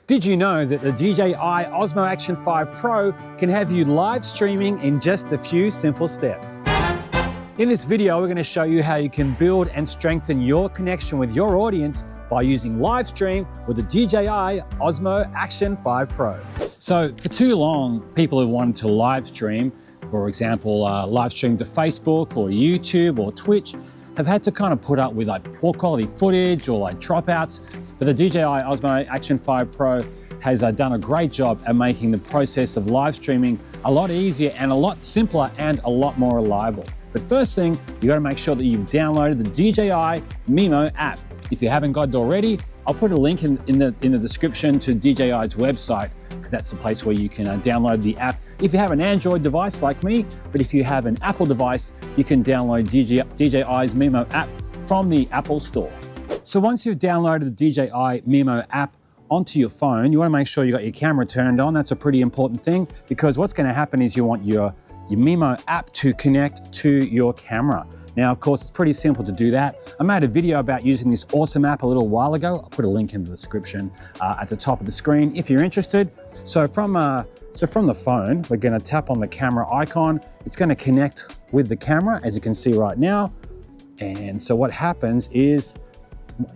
Did you know that the DJI OSMO ACTION 5 Pro can have you live streaming in just a few simple steps? In this video, we're going to show you how you can build and strengthen your connection with your audience by using Livestream with the DJI OSMO ACTION 5 Pro. So for too long, people who wanted to live stream, for example, live stream to Facebook or YouTube or Twitch, have had to kind of put up with like poor quality footage or like dropouts. But the DJI OSMO ACTION 5 Pro has done a great job at making the process of live streaming a lot easier and a lot simpler and a lot more reliable. But first thing, you gotta make sure that you've downloaded the DJI MIMO app. If you haven't got it already, I'll put a link in the description to DJI's website, because that's the place where you can download the app if you have an Android device like me. But if you have an Apple device, you can download DJI's MIMO app from the Apple Store. So once you've downloaded the DJI MIMO app onto your phone, you want to make sure you got your camera turned on. That's a pretty important thing, because what's going to happen is you want your MIMO app to connect to your camera. Now, of course, it's pretty simple to do that. I made a video about using this awesome app a little while ago. I'll put a link in the description at the top of the screen if you're interested. So from the phone, we're going to tap on the camera icon. It's going to connect with the camera, as you can see right now. And so what happens is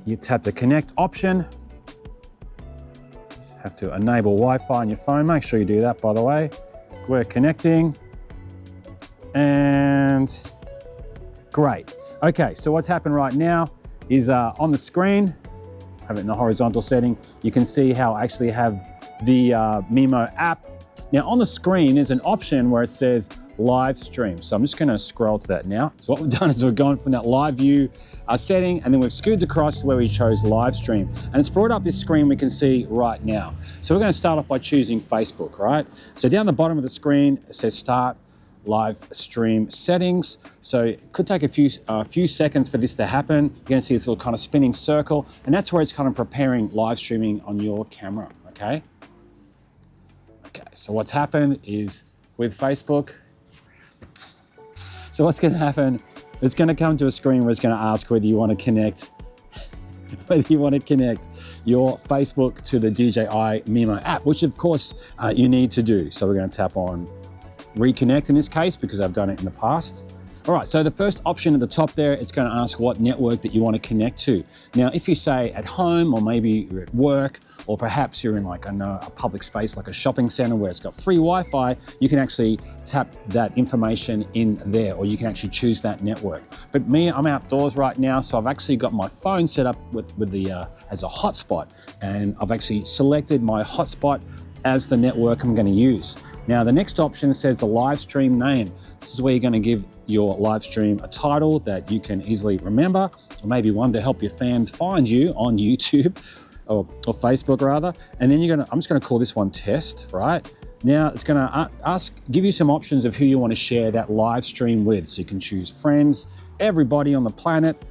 you tap the connect option. Just have to enable Wi-Fi on your phone. Make sure you do that, by the way. We're connecting. And great. Okay, so what's happened right now is on the screen, have it in the horizontal setting, you can see how I actually have the MIMO app. Now on the screen is an option where it says live stream. So I'm just gonna scroll to that now. So what we've done is we've gone from that live view setting, and then we've scooted across to where we chose live stream. And it's brought up this screen we can see right now. So we're gonna start off by choosing Facebook, right? So down the bottom of the screen, it says start live stream settings. So it could take a few seconds for this to happen. You're going to see this little kind of spinning circle, and that's where it's kind of preparing live streaming on your camera. Okay. So what's happened is with Facebook. So what's going to happen? It's going to come to a screen where it's going to ask whether you want to connect, your Facebook to the DJI MIMO app, which of course you need to do. So we're going to tap on reconnect in this case, because I've done it in the past. All right, so the first option at the top there, it's going to ask what network that you want to connect to. Now, if you say at home, or maybe you're at work, or perhaps you're in like a public space like a shopping center where it's got free Wi-Fi, you can actually tap that information in there, or you can actually choose that network. But me, I'm outdoors right now, so I've actually got my phone set up with the as a hotspot, and I've actually selected my hotspot as the network I'm going to use. Now, the next option says the live stream name. This is where you're going to give your live stream a title that you can easily remember, or maybe one to help your fans find you on YouTube or Facebook rather. And then I'm just going to call this one test, right? Now it's going to give you some options of who you want to share that live stream with. So you can choose friends, everybody on the planet,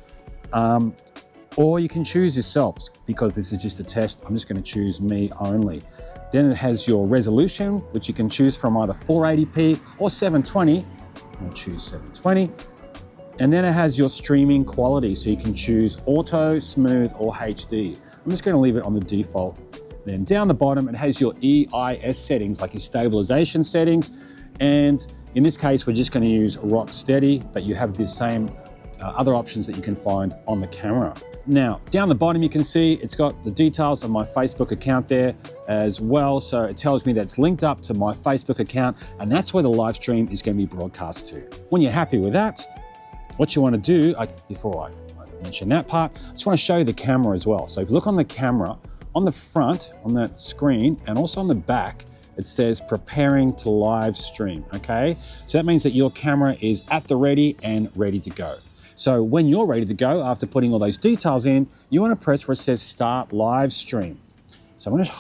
or you can choose yourself. Because this is just a test, I'm just going to choose me only. Then it has your resolution, which you can choose from either 480p or 720. I'll choose 720. And then it has your streaming quality. So you can choose auto, smooth, or HD. I'm just going to leave it on the default. Then down the bottom, it has your EIS settings, like your stabilization settings. And in this case, we're just going to use rock steady, but you have the same other options that you can find on the camera. Now, down the bottom, you can see it's got the details of my Facebook account there as well. So it tells me that's linked up to my Facebook account, and that's where the live stream is going to be broadcast to. When you're happy with that, what you want to do, before I mention that part, I just want to show you the camera as well. So if you look on the camera, on the front, on that screen, and also on the back, it says preparing to live stream, okay? So that means that your camera is at the ready and ready to go. So when you're ready to go, after putting all those details in, you want to press where it says start live stream. So I'm going to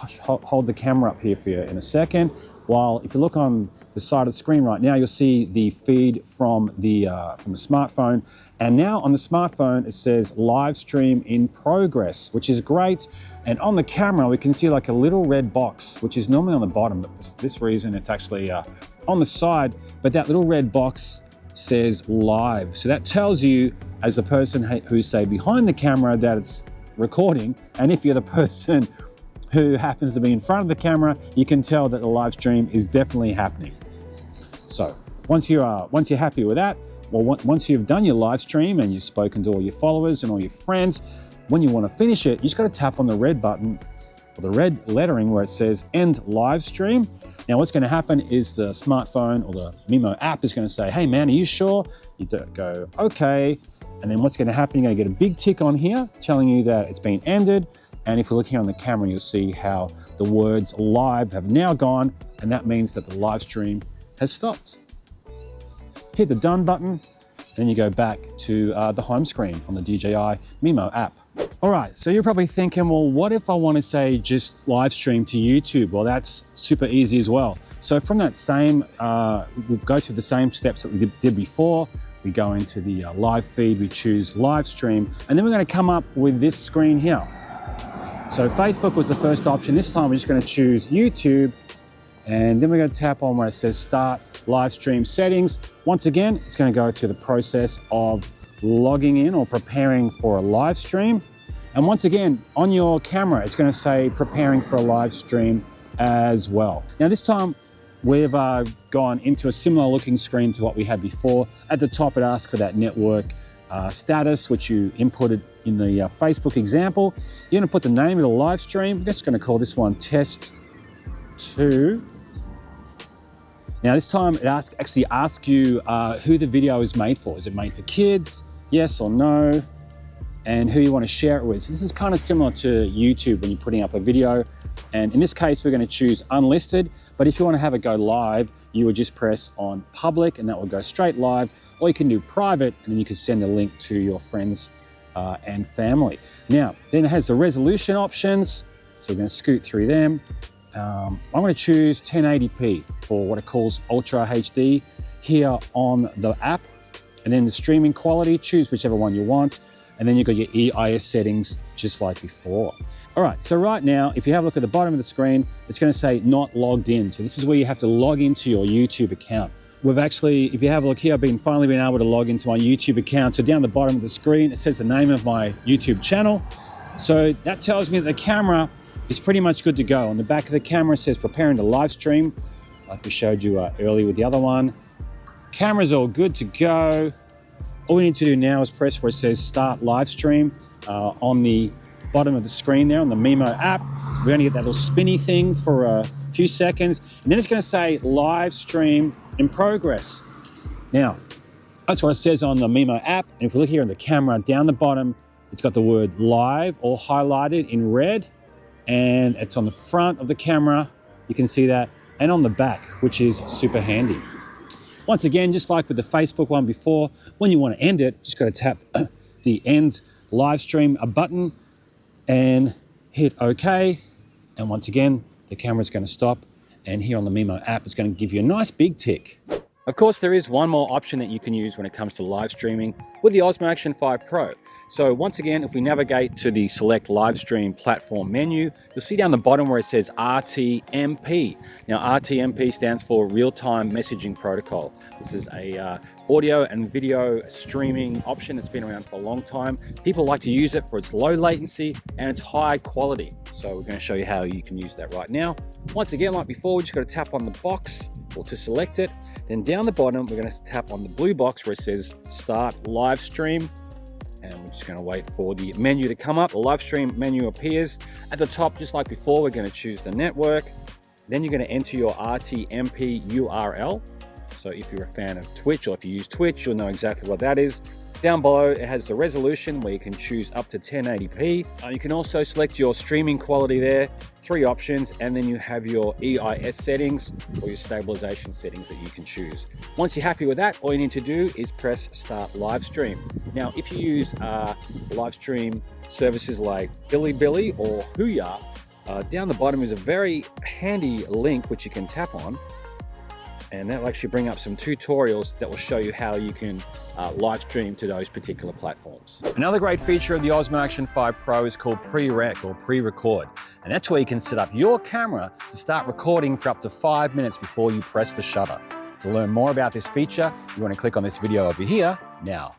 hold the camera up here for you in a second. While if you look on the side of the screen right now, you'll see the feed from the smartphone. And now on the smartphone, it says live stream in progress, which is great. And on the camera, we can see like a little red box, which is normally on the bottom, but for this reason, it's actually on the side. But that little red box says live. So that tells you, as a person who's say behind the camera, that it's recording. And if you're the person who happens to be in front of the camera, you can tell that the live stream is definitely happening. So once you're happy with that, well, once you've done your live stream and you've spoken to all your followers and all your friends, when you want to finish it, you just got to tap on the red button, or the red lettering where it says end live stream. Now what's going to happen is the smartphone or the Mimo app is going to say, hey man, are you sure? You go, okay. And then what's going to happen, you're going to get a big tick on here telling you that it's been ended. And if you look here on the camera, you'll see how the words live have now gone. And that means that the live stream has stopped. Hit the done button, and then you go back to the home screen on the DJI MIMO app. All right, so you're probably thinking, well, what if I want to say just live stream to YouTube? Well, that's super easy as well. So from that same, we'll go through the same steps that we did before. We go into the live feed, we choose live stream, and then we're going to come up with this screen here. So Facebook was the first option. This time we're just going to choose YouTube, and then we're going to tap on where it says start live stream settings. Once again, it's going to go through the process of logging in or preparing for a live stream. And once again, on your camera, it's going to say preparing for a live stream as well. Now this time we've gone into a similar looking screen to what we had before. At the top, it asks for that network status, which you inputted in the Facebook example. You're going to put the name of the live stream. I'm just going to call this one test 2. Now this time it actually asks you who the video is made for. Is it made for kids? Yes or no? And who you want to share it with. So this is kind of similar to YouTube when you're putting up a video. And in this case, we're going to choose unlisted. But if you want to have it go live, you would just press on public and that will go straight live. Or you can do private and then you can send a link to your friends and family. Now, then it has the resolution options. So we're going to scoot through them. I'm going to choose 1080p for what it calls Ultra HD here on the app. And then the streaming quality, choose whichever one you want. And then you've got your EIS settings just like before. All right, so right now, if you have a look at the bottom of the screen, it's going to say not logged in. So this is where you have to log into your YouTube account. We've actually, if you have a look here, I've finally been able to log into my YouTube account. So down the bottom of the screen, it says the name of my YouTube channel. So that tells me that the camera is pretty much good to go. On the back of the camera, it says preparing to live stream, like we showed you earlier with the other one. Camera's all good to go. All we need to do now is press where it says start live stream on the bottom of the screen there on the Mimo app. We're going to get that little spinny thing for a few seconds, and then it's going to say live stream in progress. Now, that's what it says on the Mimo app. And if we look here on the camera down the bottom, it's got the word live all highlighted in red, and it's on the front of the camera. You can see that, and on the back, which is super handy. Once again, just like with the Facebook one before, when you want to end it, just got to tap the end live stream button and hit OK. And once again, the camera's going to stop. And here on the Mimo app, it's going to give you a nice big tick. Of course, there is one more option that you can use when it comes to live streaming with the Osmo Action 5 Pro. So once again, if we navigate to the select live stream platform menu, you'll see down the bottom where it says RTMP. Now RTMP stands for real-time messaging protocol. This is a audio and video streaming option that's been around for a long time. People like to use it for its low latency and its high quality. So we're going to show you how you can use that right now. Once again, like before, we just got to tap on the box or to select it. Then down the bottom, we're going to tap on the blue box where it says start live stream. And we're just going to wait for the menu to come up. The live stream menu appears at the top, just like before. We're going to choose the network. Then you're going to enter your RTMP URL. So if you're a fan of Twitch, or if you use Twitch, you'll know exactly what that is. Down below, it has the resolution where you can choose up to 1080p. You can also select your streaming quality there, 3 options, and then you have your EIS settings or your stabilization settings that you can choose. Once you're happy with that, all you need to do is press start live stream. Now, if you use live stream services like Bili Bili or Huya, down the bottom is a very handy link which you can tap on. And that will actually bring up some tutorials that will show you how you can live stream to those particular platforms. Another great feature of the Osmo Action 5 Pro is called pre-rec or pre-record. And that's where you can set up your camera to start recording for up to 5 minutes before you press the shutter. To learn more about this feature, you want to click on this video over here now.